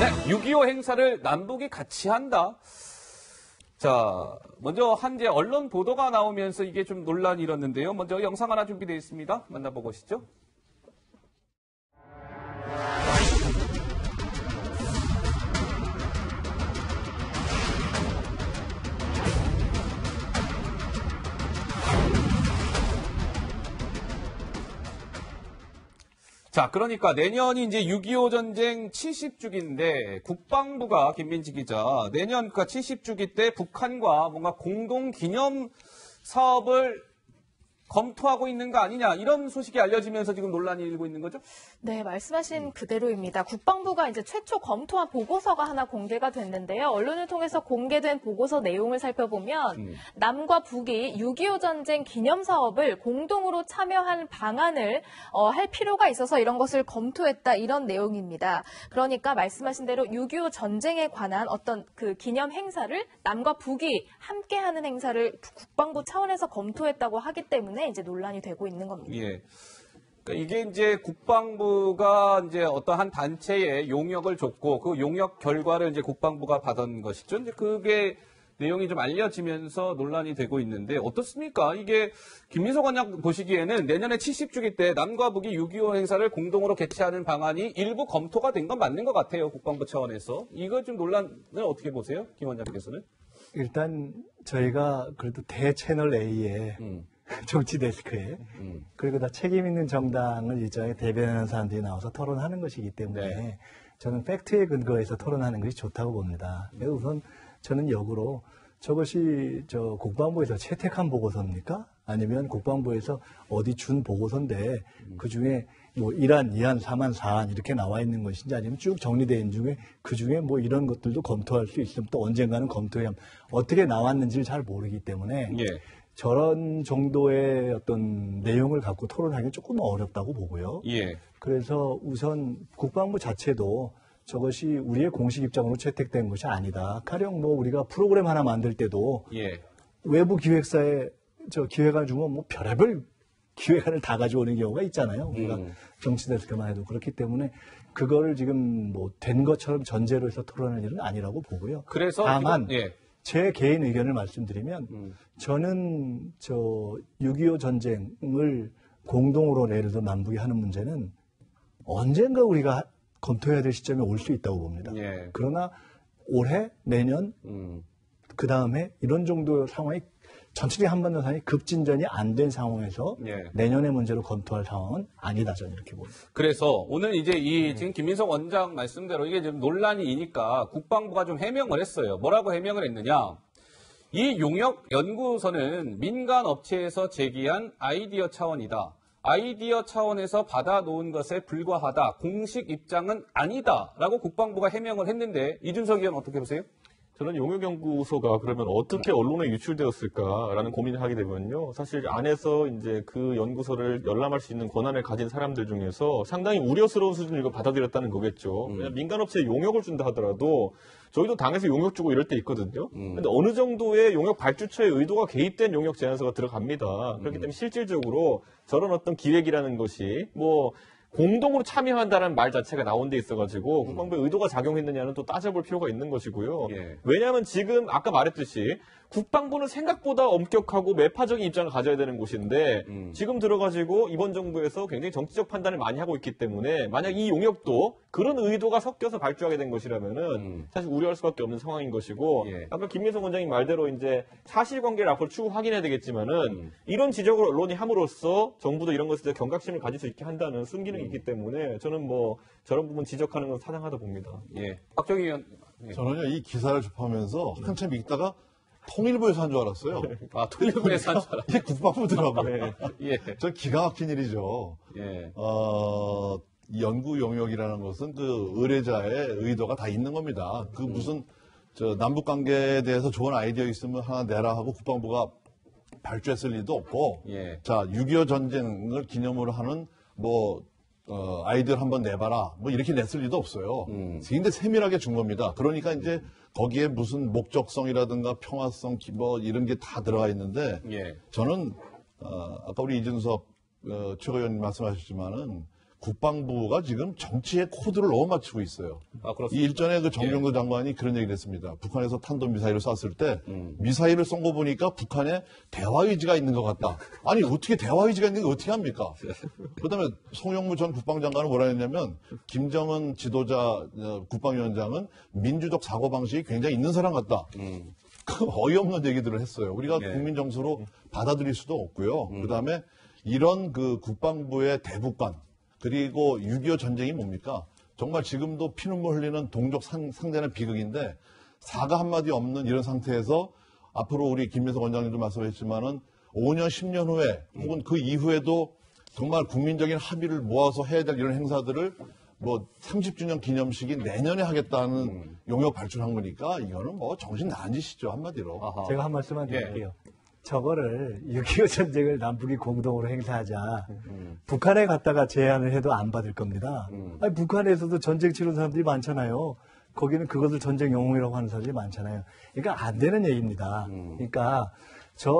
네, 6.25 행사를 남북이 같이 한다. 자, 먼저 한제 언론 보도가 나오면서 이게 좀 논란이 일었는데요. 먼저 영상 하나 준비되어 있습니다. 만나보고 오시죠. 자, 그러니까 내년이 이제 6.25 전쟁 70주기인데 국방부가 김민지 기자 내년 그러니까 70주기 때 북한과 뭔가 공동 기념 사업을 검토하고 있는 거 아니냐 이런 소식이 알려지면서 지금 논란이 일고 있는 거죠? 네, 말씀하신 그대로입니다. 국방부가 이제 최초 검토한 보고서가 하나 공개가 됐는데요. 언론을 통해서 공개된 보고서 내용을 살펴보면 남과 북이 6.25 전쟁 기념 사업을 공동으로 참여한 방안을 할 필요가 있어서 이런 것을 검토했다 이런 내용입니다. 그러니까 말씀하신 대로 6.25 전쟁에 관한 어떤 그 기념 행사를 남과 북이 함께하는 행사를 국방부 차원에서 검토했다고 하기 때문에 이제 논란이 되고 있는 겁니다. 예. 그러니까 이게 이제 국방부가 이제 어떤 한 단체에 용역을 줬고 그 용역 결과를 이제 국방부가 받은 것이죠. 이제 그게 내용이 좀 알려지면서 논란이 되고 있는데 어떻습니까? 이게 김민석 원장 보시기에는 내년에 70주기 때 남과 북이 6.25 행사를 공동으로 개최하는 방안이 일부 검토가 된 건 맞는 것 같아요. 국방부 차원에서. 이거 좀 논란을 어떻게 보세요? 김 원장께서는? 일단 저희가 그래도 대채널 A에 정치 데스크에 그리고 다 책임 있는 정당을 일정하게 대변하는 사람들이 나와서 토론하는 것이기 때문에 네. 저는 팩트에 근거해서 토론하는 것이 좋다고 봅니다. 그래서 우선 저는 역으로 저것이 국방부에서 채택한 보고서입니까? 아니면 국방부에서 어디 준 보고서인데 그 중에 뭐 1안, 2안, 3안, 4안 이렇게 나와 있는 것인지 아니면 쭉 정리되어 있는 중에 그 중에 뭐 이런 것들도 검토할 수 있으면 또 언젠가는 검토해야 어떻게 나왔는지를 잘 모르기 때문에 예. 저런 정도의 어떤 내용을 갖고 토론하기는 조금 어렵다고 보고요. 예. 그래서 우선 국방부 자체도 저것이 우리의 공식 입장으로 채택된 것이 아니다. 가령 뭐 우리가 프로그램 하나 만들 때도 예. 외부 기획사에 기획안 주면 뭐 별의별 기획안을 다 가져오는 경우가 있잖아요. 우리가 정치데스크만 해도 그렇기 때문에 그거를 지금 뭐 된 것처럼 전제로 해서 토론할 일은 아니라고 보고요. 그래서 다만 예. 제 개인 의견을 말씀드리면 저는 6.25 전쟁을 공동으로 예를 들어 남북이 하는 문제는 언젠가 우리가 검토해야 될 시점에 올 수 있다고 봅니다. 예. 그러나 올해, 내년, 그 다음에 이런 정도 상황이 전체적인 한반도 상황이 급진전이 안 된 상황에서 예. 내년의 문제로 검토할 상황은 아니다 저는 이렇게 봅니다. 그래서 오늘 이제 지금 김민석 원장 말씀대로 이게 좀 논란이니까 국방부가 좀 해명을 했어요. 뭐라고 해명을 했느냐? 이 용역 연구소는 민간 업체에서 제기한 아이디어 차원이다. 아이디어 차원에서 받아놓은 것에 불과하다. 공식 입장은 아니다라고 국방부가 해명을 했는데 이준석 의원 어떻게 보세요? 저는 용역연구소가 그러면 어떻게 언론에 유출되었을까라는 고민을 하게 되면요. 사실 안에서 이제 그 연구소를 열람할 수 있는 권한을 가진 사람들 중에서 상당히 우려스러운 수준으로 이거 받아들였다는 거겠죠. 왜냐면 민간업체에 용역을 준다 하더라도 저희도 당에서 용역 주고 이럴 때 있거든요. 근데 어느 정도의 용역 발주처의 의도가 개입된 용역 제안서가 들어갑니다. 그렇기 때문에 실질적으로 저런 어떤 기획이라는 것이 뭐 공동으로 참여한다는 말 자체가 나온 데 있어가지고 국방부의 의도가 작용했느냐는 또 따져볼 필요가 있는 것이고요. 예. 왜냐하면 지금 아까 말했듯이 국방부는 생각보다 엄격하고 매파적인 입장을 가져야 되는 곳인데 지금 들어가지고 이번 정부에서 굉장히 정치적 판단을 많이 하고 있기 때문에 만약 이 용역도 그런 의도가 섞여서 발주하게 된 것이라면은 사실 우려할 수밖에 없는 상황인 것이고 예. 아까 김민석 원장님 말대로 이제 사실관계를 앞으로 추후 확인해야 되겠지만은 이런 지적을 언론이 함으로써 정부도 이런 것에 대해 경각심을 가질 수 있게 한다는 순기능이 있기 때문에 저는 뭐 저런 부분 지적하는 건 타당하다 봅니다. 예. 박정희 의원. 예. 저는요, 이 기사를 접하면서 한참 읽다가 통일부에서 한 줄 알았어요. 아, 통일부에서 한 사람. 이게 국방부더라고요. 예. 저 기가 막힌 일이죠. 예. 이 연구 용역이라는 것은 그 의뢰자의 의도가 다 있는 겁니다. 그 무슨 남북 관계에 대해서 좋은 아이디어 있으면 하나 내라 하고 국방부가 발주했을 리도 없고, 예. 자 6.25 전쟁을 기념으로 하는 아이디어를 한번 내봐라 뭐 이렇게 냈을 리도 없어요. 굉장히 세밀하게 준 겁니다. 그러니까 이제 거기에 무슨 목적성이라든가 평화성 뭐 이런 게 다 들어가 있는데 예. 저는 아까 우리 이준석 최고위원님 말씀하셨지만은 국방부가 지금 정치의 코드를 너무 맞추고 있어요. 아, 이 그렇습니다. 일전에 그 정병도 장관이 그런 얘기를 했습니다. 북한에서 탄도미사일을 쐈을 때 미사일을 쏜 거 보니까 북한에 대화의지가 있는 것 같다. 아니 어떻게 대화의지가 있는 게 어떻게 합니까? 그다음에 송영무 전 국방장관은 뭐라 했냐면 김정은 지도자 국방위원장은 민주적 사고방식이 굉장히 있는 사람 같다. 그 어이없는 얘기들을 했어요. 우리가 네. 국민 정서로 받아들일 수도 없고요. 그다음에 이런 그 국방부의 대북관 그리고 6.25 전쟁이 뭡니까? 정말 지금도 피눈물 흘리는 동족 상대는 비극인데 사과 한마디 없는 이런 상태에서 앞으로 우리 김민석 원장님도 말씀하셨지만은 5년, 10년 후에 혹은 그 이후에도 정말 국민적인 합의를 모아서 해야 될 이런 행사들을 뭐 30주년 기념식이 내년에 하겠다는 용역 발출한 거니까 이거는 뭐 정신 나간 짓이죠, 한마디로. 아하. 제가 한 말씀만 드릴게요. 저거를 6.25 전쟁을 남북이 공동으로 행사하자. 북한에 갔다가 제안을 해도 안 받을 겁니다. 아니, 북한에서도 전쟁 치른 사람들이 많잖아요. 거기는 그것을 전쟁 영웅이라고 하는 사람들이 많잖아요. 그러니까 안 되는 얘기입니다. 그러니까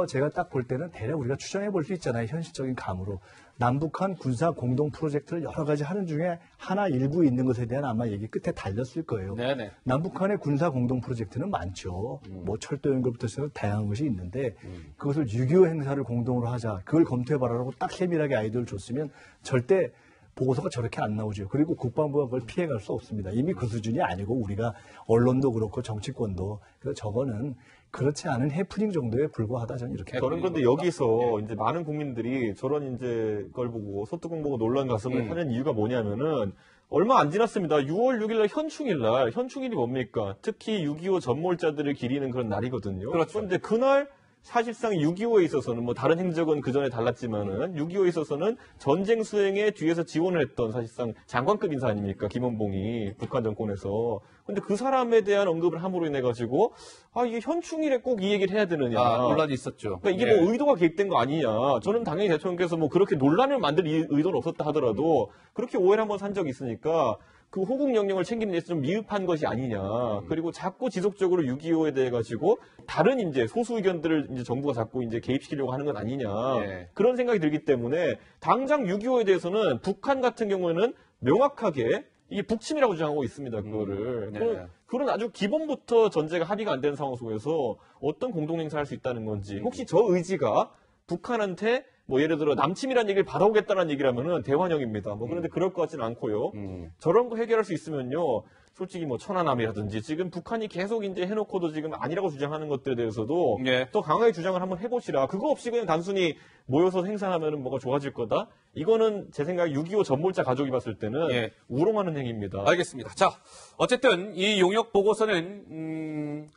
제가 딱 볼 때는 대략 우리가 추정해 볼 수 있잖아요. 현실적인 감으로. 남북한 군사 공동 프로젝트를 여러 가지 하는 중에 하나 일부 있는 것에 대한 아마 얘기 끝에 달렸을 거예요. 네네. 남북한의 군사 공동 프로젝트는 많죠. 뭐 철도 연결부터 해서 다양한 것이 있는데 그것을 6.25 행사를 공동으로 하자. 그걸 검토해봐라라고 딱 세밀하게 아이디어를 줬으면 절대 보고서가 저렇게 안 나오죠. 그리고 국방부가 그걸 피해갈 수 없습니다. 이미 그 수준이 아니고 우리가 언론도 그렇고 정치권도. 그래서 저거는 그렇지 않은 해프닝 정도에 불과하다 저는 이렇게 저는 그런데 여기서 이제 많은 국민들이 저런 이제 걸 보고 소뚜껑 보고 놀란 가슴을 하는 이유가 뭐냐면은 얼마 안 지났습니다. 6월 6일 날 현충일이 뭡니까? 특히 6.25 전몰자들을 기리는 그런 날이거든요. 그렇죠. 그런데 그날 사실상 6.25에 있어서는 뭐 다른 행적은 그 전에 달랐지만은 6.25에 있어서는 전쟁 수행에 뒤에서 지원을 했던 사실상 장관급 인사 아닙니까? 김원봉이 북한 정권에서. 근데 그 사람에 대한 언급을 함으로 인해 가지고 아 이게 현충일에 꼭 이 얘기를 해야 되느냐. 아, 논란이 있었죠. 그러니까 이게 예. 뭐 의도가 개입된 거 아니냐. 저는 당연히 대통령께서 뭐 그렇게 논란을 만들 의도는 없었다 하더라도 그렇게 오해를 한번 산 적이 있으니까 그 호국 영령을 챙기는 데서 좀 미흡한 것이 아니냐. 그리고 자꾸 지속적으로 6.25에 대해 가지고 다른 이제 소수 의견들을 이제 정부가 자꾸 이제 개입시키려고 하는 건 아니냐. 예. 그런 생각이 들기 때문에 당장 6.25에 대해서는 북한 같은 경우에는 명확하게 이게 북침이라고 주장하고 있습니다. 그거를. 네. 그런 아주 기본부터 전제가 합의가 안 되는 상황 속에서 어떤 공동행사를 할 수 있다는 건지 혹시 저 의지가 북한한테 뭐 예를 들어 남침이라는 얘기를 받아오겠다는 얘기라면은 대환영입니다. 뭐 그런데 그럴 것 같지는 않고요. 저런 거 해결할 수 있으면요. 솔직히 뭐 천안함이라든지 지금 북한이 계속 이제 해놓고도 지금 아니라고 주장하는 것들에 대해서도 예. 더 강하게 주장을 한번 해보시라. 그거 없이 그냥 단순히 모여서 행사하면은 뭐가 좋아질 거다. 이거는 제 생각에 6.25 전몰자 가족이 봤을 때는 예. 우롱하는 행위입니다. 알겠습니다. 자, 어쨌든 이 용역 보고서는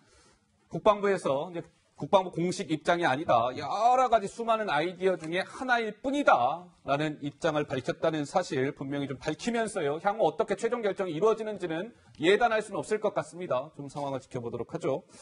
국방부에서 이제 국방부 공식 입장이 아니다. 여러 가지 수많은 아이디어 중에 하나일 뿐이다라는 입장을 밝혔다는 사실 분명히 좀 밝히면서요. 향후 어떻게 최종 결정이 이루어지는지는 예단할 수는 없을 것 같습니다. 좀 상황을 지켜보도록 하죠.